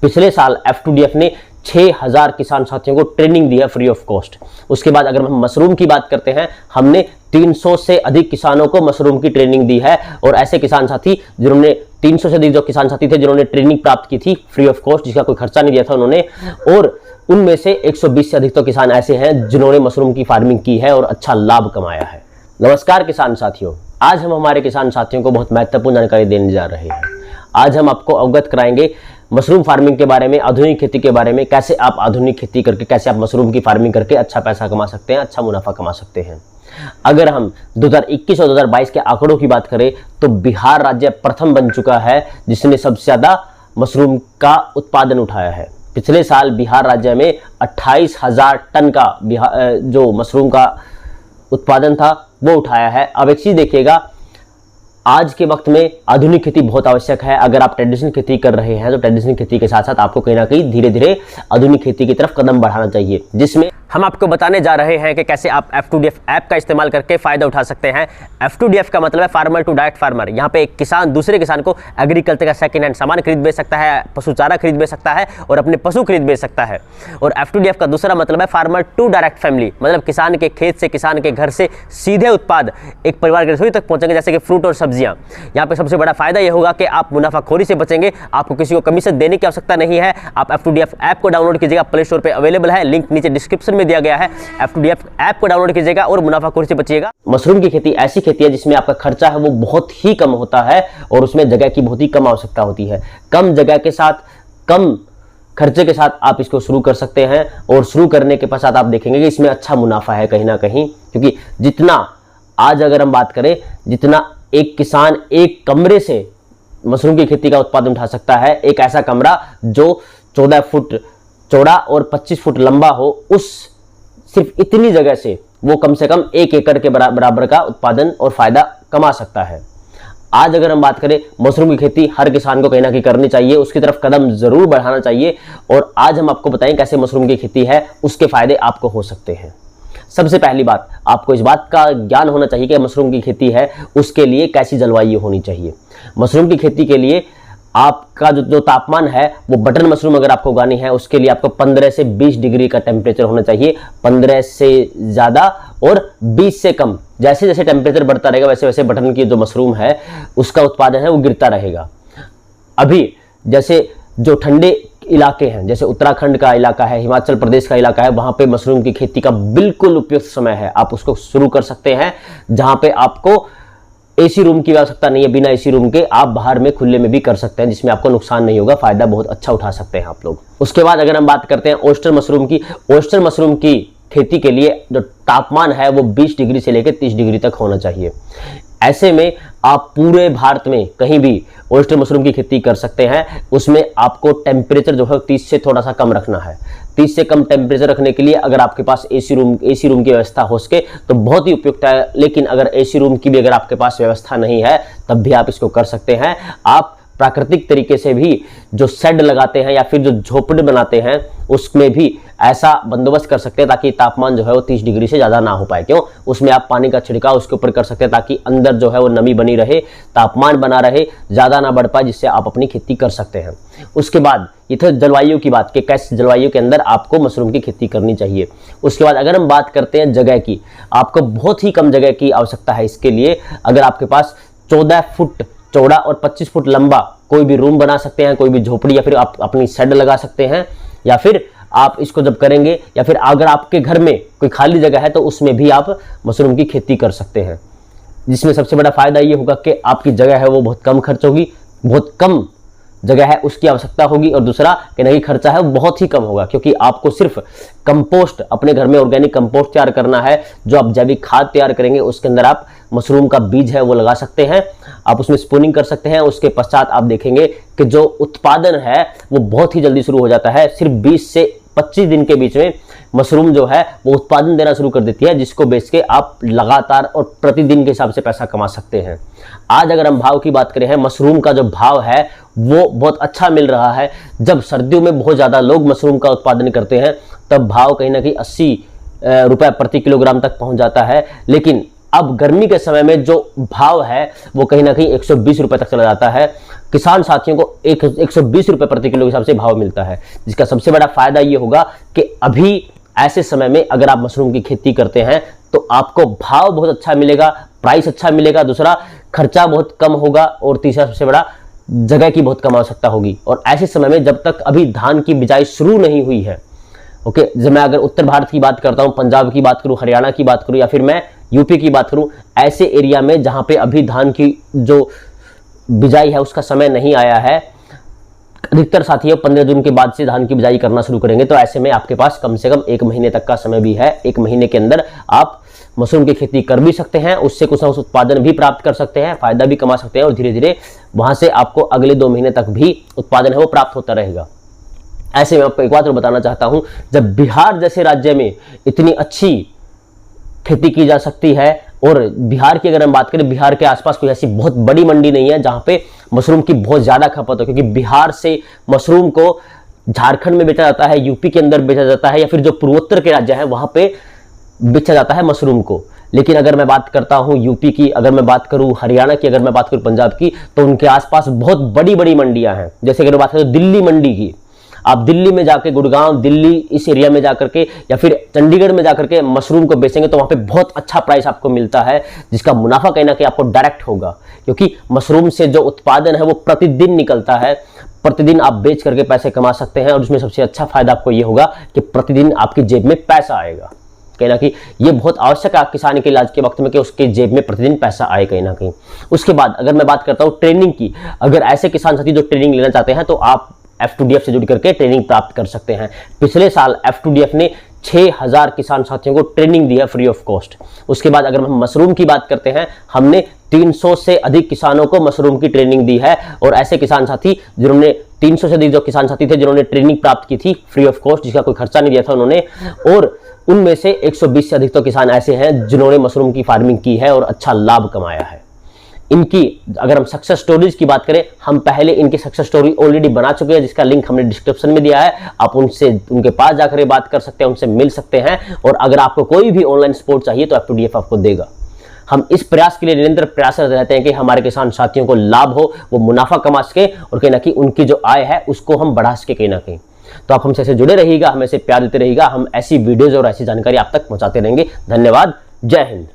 पिछले साल F2DF ने 6000 किसान साथियों को ट्रेनिंग दी है फ्री ऑफ कॉस्ट। उसके बाद अगर हम मशरूम की बात करते हैं, हमने 300 से अधिक किसानों को मशरूम की ट्रेनिंग दी है। और ऐसे किसान साथी जिन्होंने 300 से अधिक जो किसान साथी थे जिन्होंने ट्रेनिंग प्राप्त की थी फ्री ऑफ कॉस्ट, जिसका कोई खर्चा नहीं दिया था उन्होंने, और उनमें से 120 से अधिक तो किसान ऐसे हैं जिन्होंने मशरूम की फार्मिंग की है और अच्छा लाभ कमाया है। नमस्कार किसान साथियों, आज हम हमारे किसान साथियों को बहुत महत्वपूर्ण जानकारी देने जा रहे हैं। आज हम आपको अवगत कराएंगे मशरूम फार्मिंग के बारे में, आधुनिक खेती के बारे में, कैसे आप आधुनिक खेती करके, कैसे आप मशरूम की फार्मिंग करके अच्छा पैसा कमा सकते हैं, अच्छा मुनाफा कमा सकते हैं। अगर हम 2021 और 2022 के आंकड़ों की बात करें तो बिहार राज्य प्रथम बन चुका है जिसने सबसे ज्यादा मशरूम का उत्पादन उठाया है। पिछले साल बिहार राज्य में 28,000 टन का जो मशरूम का उत्पादन था वो उठाया है। अब एक चीज देखिएगा, आज के वक्त में आधुनिक खेती बहुत आवश्यक है। अगर आप ट्रेडिशनल खेती कर रहे हैं तो ट्रेडिशनल खेती के साथ साथ आपको कहीं ना कहीं धीरे धीरे आधुनिक खेती की तरफ कदम बढ़ाना चाहिए, जिसमें हम आपको बताने जा रहे हैं कि कैसे आप F2DF ऐप का इस्तेमाल करके फायदा उठा सकते हैं। F2DF का मतलब है फार्मर टू डायरेक्ट फार्मर। यहाँ पे एक किसान दूसरे किसान को एग्रीकल्चर का सेकंड हैंड सामान खरीद बेच सकता है, पशु चारा खरीद बेच सकता है और अपने पशु खरीद बेच सकता है। और F2DF का दूसरा मतलब है फार्मर टू डायरेक्ट फैमिली, मतलब किसान के खेत से, किसान के घर से सीधे उत्पाद एक परिवार की रसोई तक पहुंचेंगे, जैसे कि फ्रूट और सब्जियां। यहाँ पे सबसे बड़ा फायदा यह होगा कि आप मुनाफाखोरी से बचेंगे, आपको किसी को कमीशन देने की आवश्यकता नहीं है। आप F2DF ऐप को डाउनलोड कीजिएगा, प्ले स्टोर पर अवेलेबल है, लिंक नीचे डिस्क्रिप्शन में दिया गया है। F2DF ऐप को डाउनलोड कीजिएगा और मुनाफाखोरी से बचिएगा। मशरूम की खेती ऐसी खेती है जिसमें आपका खर्चा है वो बहुत ही कम होता है और उसमें जगह की बहुत ही कम आवश्यकता होती है। कम जगह के साथ, कम खर्चे के साथ आप इसको शुरू कर सकते हैं और शुरू करने के पश्चात आप देखेंगे कि इसमें अच्छा मुनाफा है कहीं ना कहीं। क्योंकि जितना आज अगर हम बात करें, जितना एक किसान एक कमरे से मशरूम की खेती का उत्पादन उठा सकता है, एक ऐसा कमरा जो 14 फुट चौड़ा और 25 फुट लंबा हो, उस सिर्फ इतनी जगह से वो कम से कम 1 एकड़ के बराबर का उत्पादन और फायदा कमा सकता है। आज अगर हम बात करें, मशरूम की खेती हर किसान को कहीं ना कहीं करनी चाहिए, उसकी तरफ कदम जरूर बढ़ाना चाहिए। और आज हम आपको बताएं कैसे मशरूम की खेती है, उसके फायदे आपको हो सकते हैं। सबसे पहली बात, आपको इस बात का ज्ञान होना चाहिए कि मशरूम की खेती है उसके लिए कैसी जलवायु होनी चाहिए। मशरूम की खेती के लिए आपका जो तापमान है वो बटन मशरूम अगर आपको उगानी है उसके लिए आपको 15 से 20 डिग्री का टेम्परेचर होना चाहिए। 15 से ज़्यादा और 20 से कम, जैसे जैसे टेम्परेचर बढ़ता रहेगा वैसे वैसे बटन की जो मशरूम है उसका उत्पादन है वो गिरता रहेगा। अभी जैसे जो ठंडे इलाके हैं, जैसे उत्तराखंड का इलाका है, हिमाचल प्रदेश का इलाका है, वहां पे मशरूम की खेती का बिल्कुल उपयुक्त समय है। आप उसको शुरू कर सकते हैं जहां पे आपको एसी रूम की आवश्यकता नहीं है। बिना एसी रूम के आप बाहर में खुले में भी कर सकते हैं, जिसमें आपको नुकसान नहीं होगा, फायदा बहुत अच्छा उठा सकते हैं आप लोग। उसके बाद अगर हम बात करते हैं ओस्टर मशरूम की, ओस्टर मशरूम की खेती के लिए जो तापमान है वो 20 डिग्री से लेकर 30 डिग्री तक होना चाहिए। ऐसे में आप पूरे भारत में कहीं भी ओस्टर मशरूम की खेती कर सकते हैं। उसमें आपको टेम्परेचर जो है 30 से थोड़ा सा कम रखना है। 30 से कम टेम्परेचर रखने के लिए अगर आपके पास एसी रूम की व्यवस्था हो सके तो बहुत ही उपयुक्त है। लेकिन अगर एसी रूम की भी अगर आपके पास व्यवस्था नहीं है तब भी आप इसको कर सकते हैं। आप प्राकृतिक तरीके से भी जो शेड लगाते हैं या फिर जो झोपड़े बनाते हैं उसमें भी ऐसा बंदोबस्त कर सकते हैं ताकि तापमान जो है वो 30 डिग्री से ज़्यादा ना हो पाए। क्यों? उसमें आप पानी का छिड़काव उसके ऊपर कर सकते हैं ताकि अंदर जो है वो नमी बनी रहे, तापमान बना रहे, ज़्यादा ना बढ़ पाए, जिससे आप अपनी खेती कर सकते हैं। उसके बाद ये तो जलवायु की बात कि कैसे जलवायु के अंदर आपको मशरूम की खेती करनी चाहिए। उसके बाद अगर हम बात करते हैं जगह की, आपको बहुत ही कम जगह की आवश्यकता है इसके लिए। अगर आपके पास 14 फुट चौड़ा और 25 फुट लंबा कोई भी रूम बना सकते हैं, कोई भी झोपड़ी, या फिर आप अपनी शेड लगा सकते हैं, या फिर आप इसको जब करेंगे, या फिर अगर आपके घर में कोई खाली जगह है तो उसमें भी आप मशरूम की खेती कर सकते हैं। जिसमें सबसे बड़ा फायदा ये होगा कि आपकी जगह है वो बहुत कम खर्च होगी, बहुत कम जगह है उसकी आवश्यकता होगी, और दूसरा कि नहीं खर्चा है वो बहुत ही कम होगा क्योंकि आपको सिर्फ कंपोस्ट, अपने घर में ऑर्गेनिक कंपोस्ट तैयार करना है। जो आप जैविक खाद तैयार करेंगे उसके अंदर आप मशरूम का बीज है वो लगा सकते हैं, आप उसमें स्पूनिंग कर सकते हैं। उसके पश्चात आप देखेंगे कि जो उत्पादन है वो बहुत ही जल्दी शुरू हो जाता है। सिर्फ 20 से 25 दिन के बीच में मशरूम जो है वो उत्पादन देना शुरू कर देती है, जिसको बेच के आप लगातार और प्रतिदिन के हिसाब से पैसा कमा सकते हैं। आज अगर हम भाव की बात करें हैं, मशरूम का जो भाव है वो बहुत अच्छा मिल रहा है। जब सर्दियों में बहुत ज़्यादा लोग मशरूम का उत्पादन करते हैं तब भाव कहीं ना कहीं 80 रुपये प्रति किलोग्राम तक पहुंच जाता है। लेकिन अब गर्मी के समय में जो भाव है वो कहीं ना कहीं 120 रुपये तक चला जाता है। किसान साथियों को 120 रुपए प्रति किलो के हिसाब से भाव मिलता है, जिसका सबसे बड़ा फायदा ये होगा कि अभी ऐसे समय में अगर आप मशरूम की खेती करते हैं तो आपको भाव बहुत अच्छा मिलेगा, प्राइस अच्छा मिलेगा, दूसरा खर्चा बहुत कम होगा और तीसरा सबसे बड़ा जगह की बहुत कम आवश्यकता होगी। और ऐसे समय में जब तक अभी धान की बिजाई शुरू नहीं हुई है, ओके, जब मैं अगर उत्तर भारत की बात करता हूं, पंजाब की बात करूं, हरियाणा की बात करूं या फिर मैं यूपी की बात करूं, ऐसे एरिया में जहां पे अभी धान की जो बिजाई है उसका समय नहीं आया है, अधिकतर साथी 15 जून के बाद से धान की बिजाई करना शुरू करेंगे, तो ऐसे में आपके पास कम से कम 1 महीने तक का समय भी है। 1 महीने के अंदर आप मशरूम की खेती कर भी सकते हैं, उससे कुछ ना कुछ उत्पादन भी प्राप्त कर सकते हैं, फायदा भी कमा सकते हैं और धीरे धीरे वहां से आपको अगले 2 महीने तक भी उत्पादन है वो प्राप्त होता रहेगा। ऐसे में आपको एक बात और बताना चाहता हूं, जब बिहार जैसे राज्य में इतनी अच्छी खेती की जा सकती है, और बिहार की अगर हम बात करें, बिहार के आसपास कोई ऐसी बहुत बड़ी मंडी नहीं है जहां पे मशरूम की बहुत ज्यादा खपत हो, क्योंकि बिहार से मशरूम को झारखंड में बेचा जाता है, यूपी के अंदर बेचा जाता है, या फिर जो पूर्वोत्तर के राज्य हैं वहां पे बेचा जाता है मशरूम को। लेकिन अगर मैं बात करता हूं यूपी की, अगर मैं बात करूं हरियाणा की, अगर मैं बात करूं पंजाब की, तो उनके आसपास बहुत बड़ी बड़ी मंडियां हैं। जैसे अगर बात करें दिल्ली मंडी की, आप दिल्ली में जाके, गुड़गांव, दिल्ली इस एरिया में जाकर के या फिर चंडीगढ़ में जाकर के मशरूम को बेचेंगे तो वहां पे बहुत अच्छा प्राइस आपको मिलता है, जिसका मुनाफा कहीं ना कहीं आपको डायरेक्ट होगा, क्योंकि मशरूम से जो उत्पादन है वो प्रतिदिन निकलता है, प्रतिदिन आप बेच करके पैसे कमा सकते हैं। और उसमें सबसे अच्छा फायदा आपको ये होगा कि प्रतिदिन आपकी जेब में पैसा आएगा। कहीं ना कहीं ये बहुत आवश्यक है किसान के इलाज के वक्त में कि उसके जेब में प्रतिदिन पैसा आए कहीं ना कहीं। उसके बाद अगर मैं बात करता हूँ ट्रेनिंग की, अगर ऐसे किसान साथी जो ट्रेनिंग लेना चाहते हैं तो आप F2DF से जुड़ करके ट्रेनिंग प्राप्त कर सकते हैं। पिछले साल F2DF ने 6000 किसान साथियों को ट्रेनिंग दी है फ्री ऑफ कॉस्ट। उसके बाद अगर हम मशरूम की बात करते हैं, हमने 300 से अधिक किसानों को मशरूम की ट्रेनिंग दी है। और ऐसे किसान साथी जिन्होंने 300 से अधिक जो किसान साथी थे जिन्होंने ट्रेनिंग प्राप्त की थी फ्री ऑफ कॉस्ट, जिसका कोई खर्चा नहीं दिया था उन्होंने, और उनमें से 120 से अधिक तो किसान ऐसे हैं जिन्होंने मशरूम की फार्मिंग की है और अच्छा लाभ कमाया है। इनकी अगर हम सक्सेस स्टोरीज की बात करें, हम पहले इनकी सक्सेस स्टोरी ऑलरेडी बना चुके हैं, जिसका लिंक हमने डिस्क्रिप्शन में दिया है। आप उनके पास जाकर बात कर सकते हैं, उनसे मिल सकते हैं। और अगर आपको कोई भी ऑनलाइन सपोर्ट चाहिए तो F2DF आपको देगा। हम इस प्रयास के लिए निरंतर प्रयासरत रहते हैं कि हमारे किसान साथियों को लाभ हो, वो मुनाफा कमा सके और कहीं ना कहीं उनकी जो आय है उसको हम बढ़ा सके कहीं ना कहीं। तो आप हमसे ऐसे जुड़े रहिएगा, हमें ऐसे प्यार देते रहिएगा, हम ऐसी वीडियोज और ऐसी जानकारी आप तक पहुंचाते रहेंगे। धन्यवाद, जय हिंद।